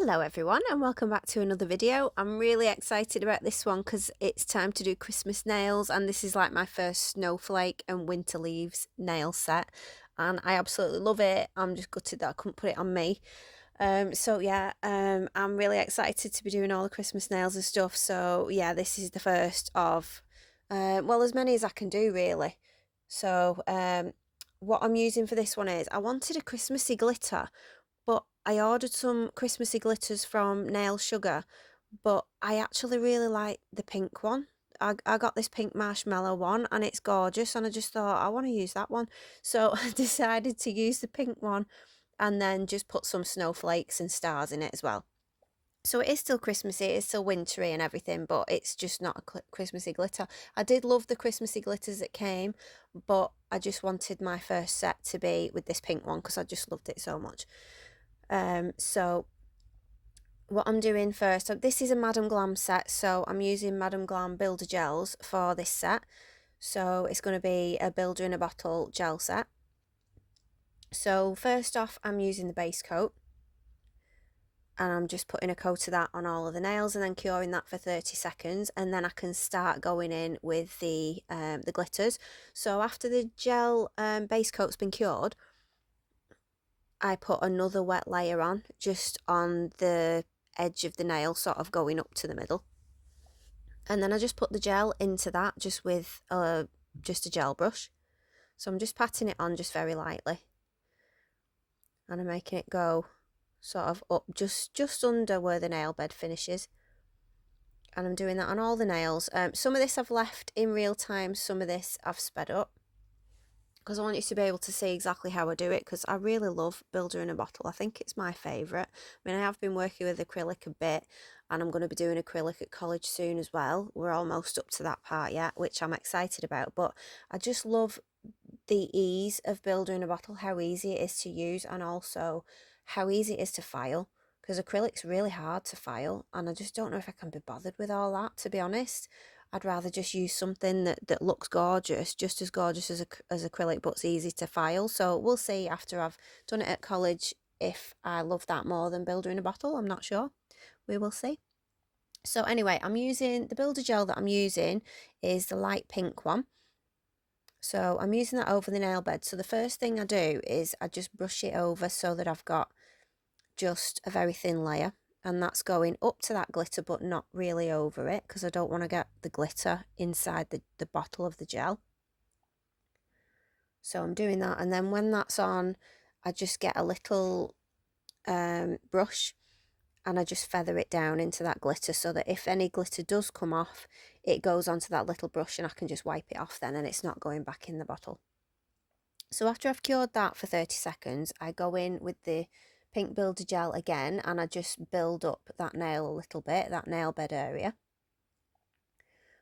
Hello everyone and welcome back to another video. I'm really excited about this one because it's time to do Christmas nails, and this is like my first snowflake and winter leaves nail set and I absolutely love it. I'm just gutted that I couldn't put it on me. I'm really excited to be doing all the Christmas nails and stuff. So yeah, this is the first of well, as many as I can do really. What I'm using for this one is I wanted a Christmassy glitter, but I ordered some Christmassy glitters from Nail Sugar, but I actually really like the pink one. I got this pink marshmallow one and it's gorgeous, and I just thought I want to use that one. So I decided to use the pink one and then just put some snowflakes and stars in it as well. So it is still Christmassy, it's still wintry and everything, but it's just not a Christmassy glitter. I did love the Christmassy glitters that came, but I just wanted my first set to be with this pink one because I just loved it so much. So what I'm doing first, so this is a Madam Glam set, so I'm using Madam Glam Builder Gels for this set. So it's going to be a builder in a bottle gel set. So first off, I'm using the base coat, and I'm just putting a coat of that on all of the nails and then curing that for 30 seconds, and then I can start going in with the glitters. So after the gel base coat's been cured, I put another wet layer on, just on the edge of the nail, sort of going up to the middle. And then I just put the gel into that just with just a gel brush. So I'm just patting it on just very lightly. And I'm making it go sort of up just under where the nail bed finishes. And I'm doing that on all the nails. Some of this I've left in real time, some of this I've sped up, because I want you to be able to see exactly how I do it, because I really love builder in a bottle. I think it's my favourite. I mean, I have been working with acrylic a bit, and I'm going to be doing acrylic at college soon as well. We're almost up to that part yet, which I'm excited about, but I just love the ease of builder in a bottle, how easy it is to use, and also how easy it is to file, because acrylic's really hard to file, and I just don't know if I can be bothered with all that, to be honest. I'd rather just use something that looks gorgeous, just as gorgeous as acrylic, but's easy to file. So we'll see after I've done it at college if I love that more than builder in a bottle. I'm not sure. We will see. So anyway, I'm using the builder gel that I'm using is the light pink one. So I'm using that over the nail bed. So the first thing I do is I just brush it over so that I've got just a very thin layer. And that's going up to that glitter, but not really over it, because I don't want to get the glitter inside the bottle of the gel. So I'm doing that, and then when that's on, I just get a little brush and I just feather it down into that glitter, so that if any glitter does come off, it goes onto that little brush and I can just wipe it off then, and it's not going back in the bottle. So after I've cured that for 30 seconds, I go in with the pink builder gel again, and I just build up that nail a little bit, that nail bed area.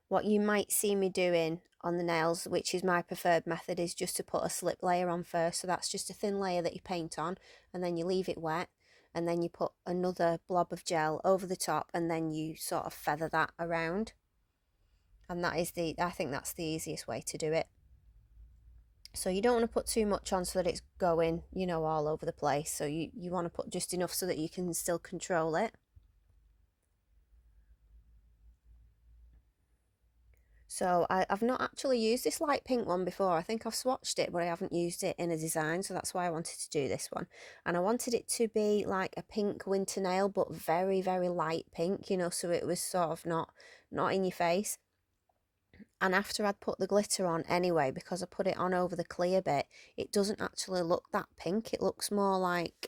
What you might see me doing on the nails, which is my preferred method, is just to put a slip layer on first. So that's just a thin layer that you paint on, and then you leave it wet, and then you put another blob of gel over the top, and then you sort of feather that around. And that is I think that's the easiest way to do it. So you don't want to put too much on so that it's going, you know, all over the place. So you want to put just enough so that you can still control it. So I've not actually used this light pink one before. I think I've swatched it, but I haven't used it in a design. So that's why I wanted to do this one. And I wanted it to be like a pink winter nail, but very, very light pink, you know, so it was sort of not in your face. And after I'd put the glitter on anyway, because I put it on over the clear bit, it doesn't actually look that pink. It looks more like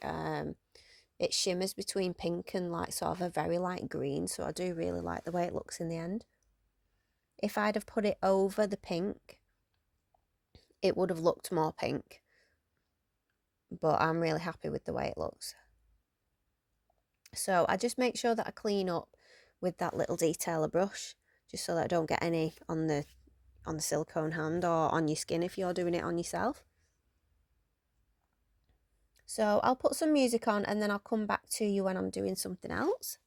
it shimmers between pink and like sort of a very light green. So I do really like the way it looks in the end. If I'd have put it over the pink, it would have looked more pink. But I'm really happy with the way it looks. So I just make sure that I clean up with that little detailer brush, just so that I don't get any on the silicone hand or on your skin if you're doing it on yourself. So I'll put some music on and then I'll come back to you when I'm doing something else.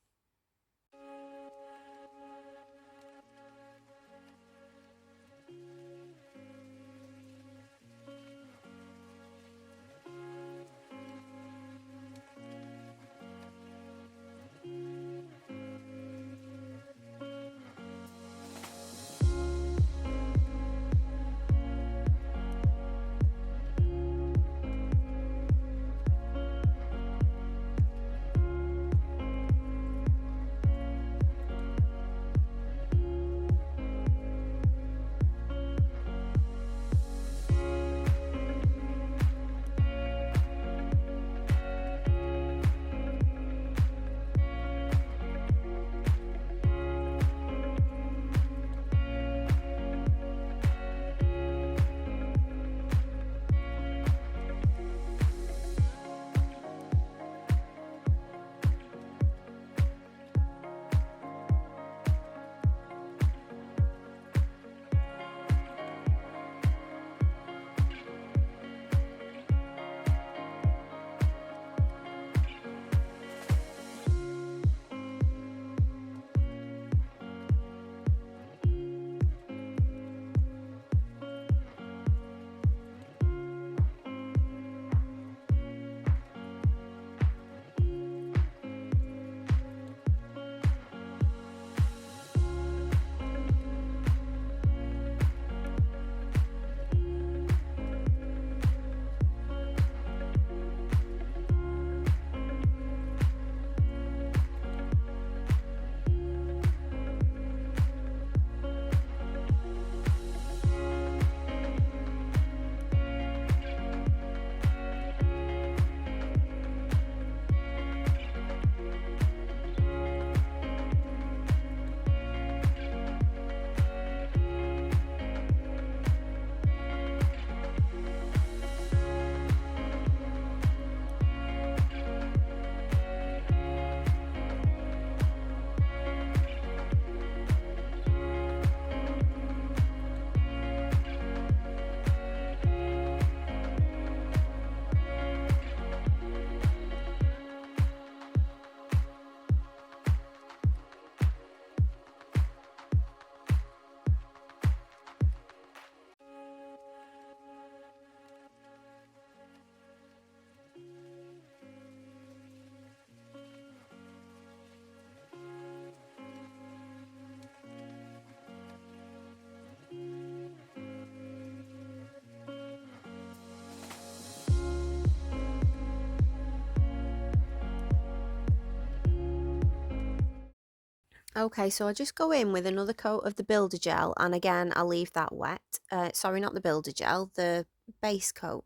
Okay, so I just go in with another coat of the builder gel, and again I'll leave that wet. Sorry, not the builder gel, the base coat.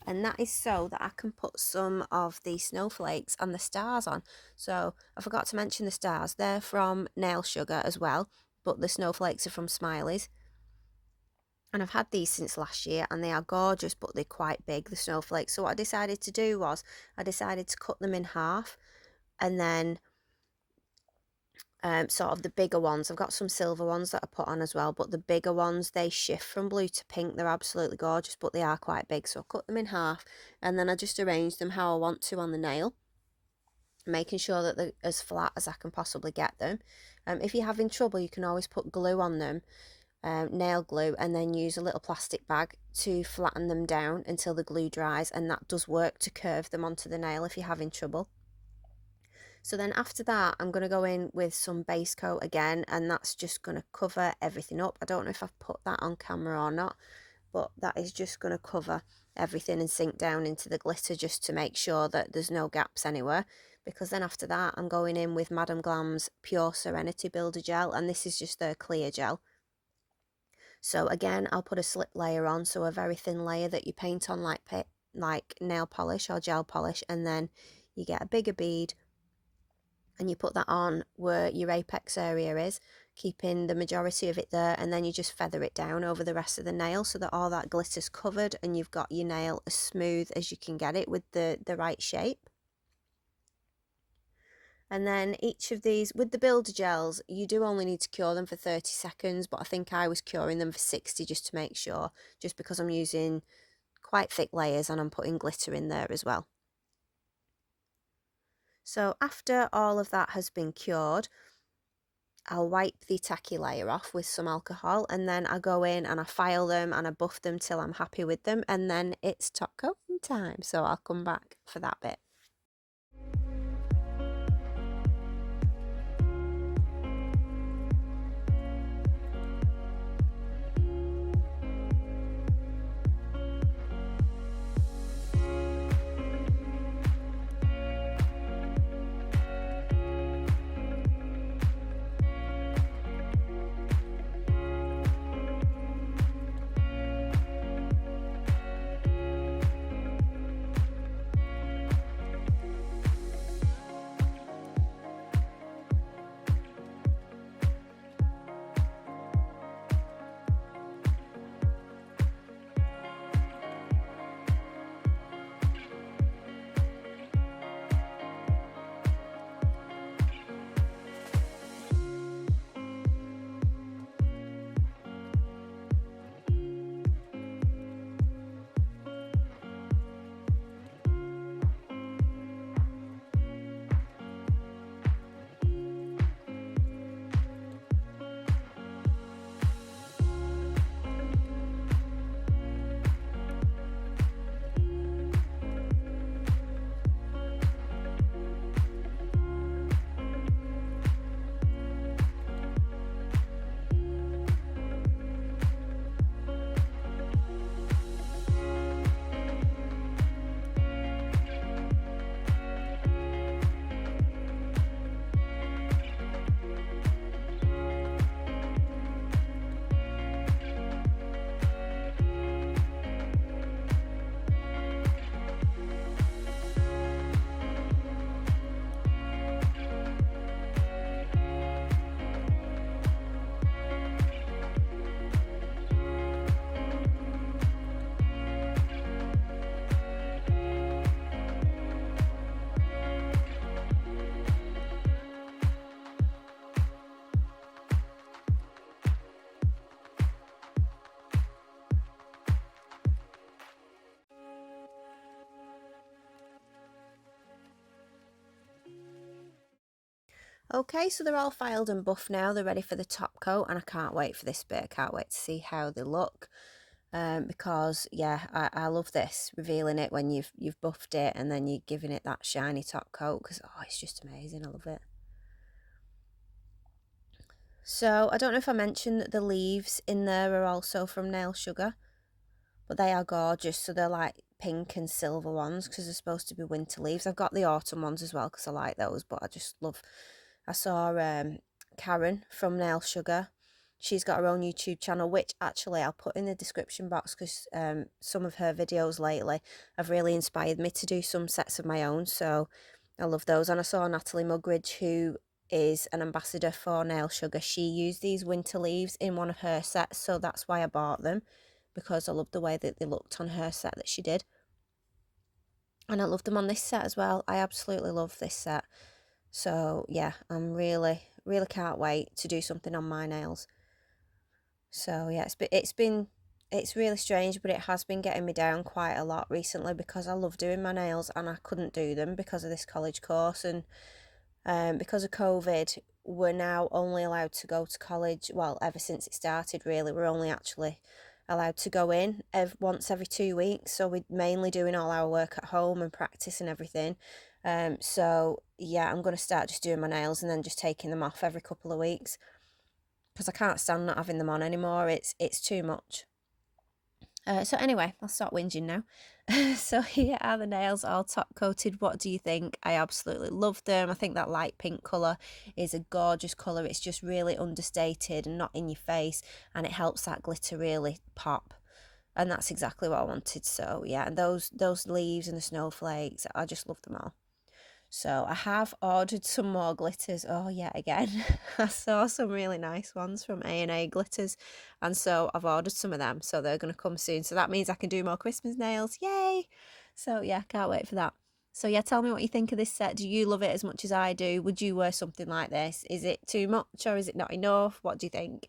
And that is so that I can put some of the snowflakes and the stars on. So I forgot to mention the stars. They're from Nail Sugar as well, but the snowflakes are from Smiley's. And I've had these since last year, and they are gorgeous, but they're quite big, the snowflakes. So what I decided to do was I decided to cut them in half, and then sort of the bigger ones. I've got some silver ones that I put on as well, but the bigger ones, they shift from blue to pink. They're absolutely gorgeous, but they are quite big. So I cut them in half, and then I just arrange them how I want to on the nail, making sure that they're as flat as I can possibly get them. If you're having trouble, you can always put glue on them, nail glue, and then use a little plastic bag to flatten them down until the glue dries, and that does work to curve them onto the nail if you're having trouble. So then after that, I'm going to go in with some base coat again, and that's just going to cover everything up. I don't know if I've put that on camera or not, but that is just going to cover everything and sink down into the glitter just to make sure that there's no gaps anywhere. Because then after that, I'm going in with Madam Glam's Pure Serenity Builder Gel, and this is just their clear gel. So again, I'll put a slip layer on, so a very thin layer that you paint on like nail polish or gel polish, and then you get a bigger bead and you put that on where your apex area is, keeping the majority of it there, and then you just feather it down over the rest of the nail so that all that glitter's covered and you've got your nail as smooth as you can get it with the right shape. And then each of these, with the builder gels, you do only need to cure them for 30 seconds, but I think I was curing them for 60 just to make sure, just because I'm using quite thick layers and I'm putting glitter in there as well. So after all of that has been cured, I'll wipe the tacky layer off with some alcohol, and then I go in and I file them and I buff them till I'm happy with them, and then it's top coating time. So I'll come back for that bit. Okay, so they're all filed and buffed now. They're ready for the top coat, and I can't wait for this bit. I can't wait to see how they look. Because yeah, I love this, revealing it when you've buffed it and then you're giving it that shiny top coat, because oh, it's just amazing. I love it. So I don't know if I mentioned that the leaves in there are also from Nail Sugar, but they are gorgeous. So they're like pink and silver ones because they're supposed to be winter leaves. I've got the autumn ones as well because I like those, but I just love I saw Karen from Nail Sugar. She's got her own YouTube channel, which actually I'll put in the description box, because some of her videos lately have really inspired me to do some sets of my own. So I love those. And I saw Natalie Mugridge, who is an ambassador for Nail Sugar. She used these winter leaves in one of her sets, so that's why I bought them, because I loved the way that they looked on her set that she did. And I love them on this set as well. I absolutely love this set. So yeah, I'm really can't wait to do something on my nails. So yeah, it's really strange, but it has been getting me down quite a lot recently, because I love doing my nails and I couldn't do them because of this college course. And because of COVID, we're now only allowed to go to college. Well, ever since it started, really, we're only actually allowed to go in once every 2 weeks. So we're mainly doing all our work at home and practice and everything. So yeah, I'm going to start just doing my nails and then just taking them off every couple of weeks, because I can't stand not having them on anymore. It's too much. So anyway, I'll stop whinging now. So here are the nails, all top coated. What do you think? I absolutely love them. I think that light pink colour is a gorgeous colour. It's just really understated and not in your face, and it helps that glitter really pop. And that's exactly what I wanted. So yeah, and those leaves and the snowflakes, I just love them all. So I have ordered some more glitters. Oh yeah, again, I saw some really nice ones from A&A Glitters, and so I've ordered some of them. So they're going to come soon. So that means I can do more Christmas nails. Yay! So yeah, can't wait for that. So yeah, tell me what you think of this set. Do you love it as much as I do? Would you wear something like this? Is it too much, or is it not enough? What do you think?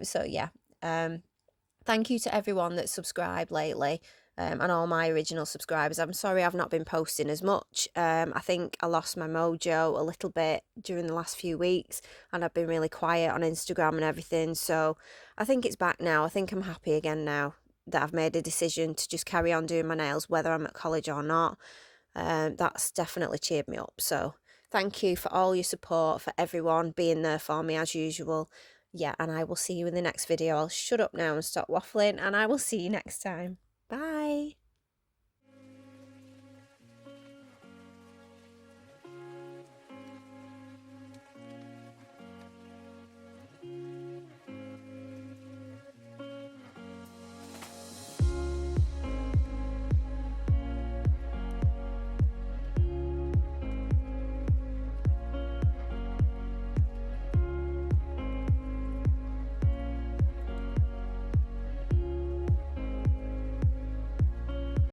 So yeah, thank you to everyone that's subscribed lately, and all my original subscribers. I'm sorry I've not been posting as much. I think I lost my mojo a little bit during the last few weeks, and I've been really quiet on Instagram and everything. So I think it's back now. I think I'm happy again now that I've made a decision to just carry on doing my nails, whether I'm at college or not. That's definitely cheered me up. So thank you for all your support, for everyone being there for me as usual. Yeah, and I will see you in the next video. I'll shut up now and stop waffling, and I will see you next time.